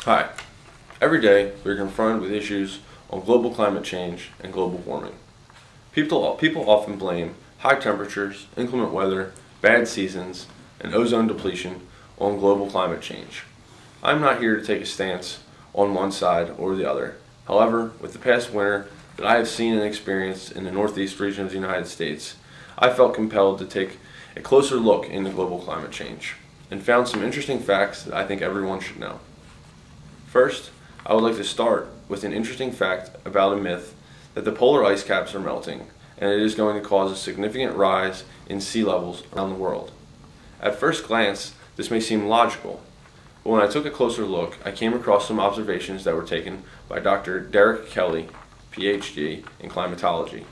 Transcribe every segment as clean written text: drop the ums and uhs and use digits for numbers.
Hi. Every day we're confronted with issues on global climate change and global warming. People often blame high temperatures, inclement weather, bad seasons, and ozone depletion on global climate change. I'm not here to take a stance on one side or the other. However, with the past winter that I have seen and experienced in the northeast region of the United States, I felt compelled to take a closer look into global climate change and found some interesting facts that I think everyone should know. First, I would like to start with an interesting fact about a myth that the polar ice caps are melting and it is going to cause a significant rise in sea levels around the world. At first glance, this may seem logical, but when I took a closer look, I came across some observations that were taken by Dr. Derek Kelly, PhD in climatology.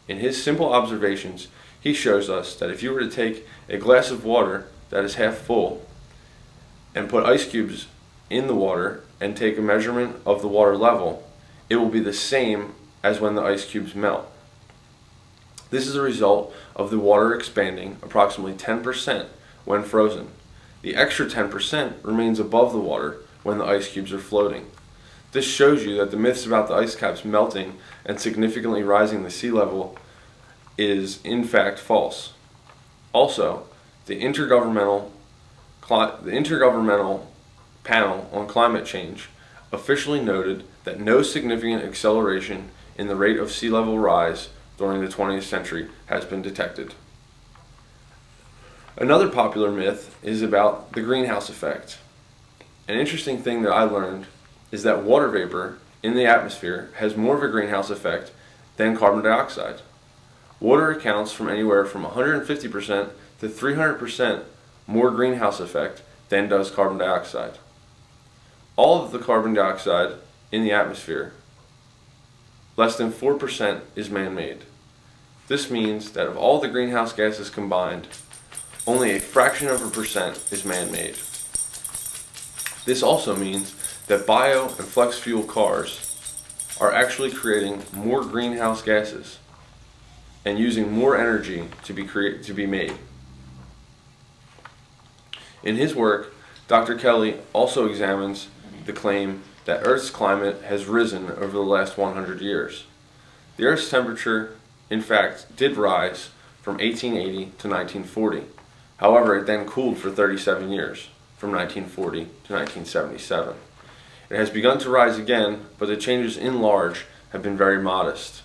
In his simple observations, he shows us that if you were to take a glass of water that is half full and put ice cubes in the water and take a measurement of the water level, it will be the same as when the ice cubes melt. This is a result of the water expanding approximately 10% when frozen. The extra 10% remains above the water when the ice cubes are floating. This shows you that the myths about the ice caps melting and significantly rising the sea level is in fact false. Also, the Intergovernmental Panel on Climate Change officially noted that no significant acceleration in the rate of sea level rise during the 20th century has been detected. Another popular myth is about the greenhouse effect. An interesting thing that I learned is that water vapor in the atmosphere has more of a greenhouse effect than carbon dioxide. Water accounts from anywhere from 150% to 300% more greenhouse effect than does carbon dioxide. All of the carbon dioxide in the atmosphere, less than 4% is man-made. This means that of all the greenhouse gases combined, only a fraction of a percent is man-made. This also means that bio and flex fuel cars are actually creating more greenhouse gases and using more energy to be made. In his work, Dr. Kelly also examines the claim that Earth's climate has risen over the last 100 years. The Earth's temperature, in fact, did rise from 1880 to 1940. However, it then cooled for 37 years, from 1940 to 1977. It has begun to rise again, but the changes in large have been very modest.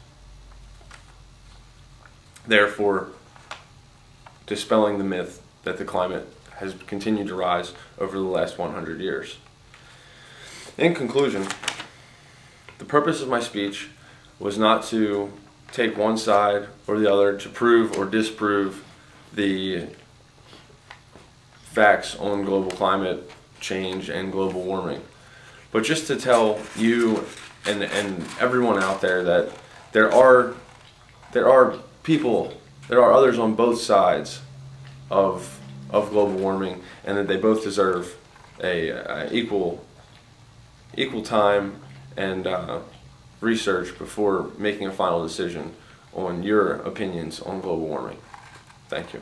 Therefore, dispelling the myth that the climate has continued to rise over the last 100 years. In conclusion, the purpose of my speech was not to take one side or the other to prove or disprove the facts on global climate change and global warming, but just to tell you and everyone out there that there are others on both sides of global warming, and that they both deserve a equal time and research before making a final decision on your opinions on global warming. Thank you.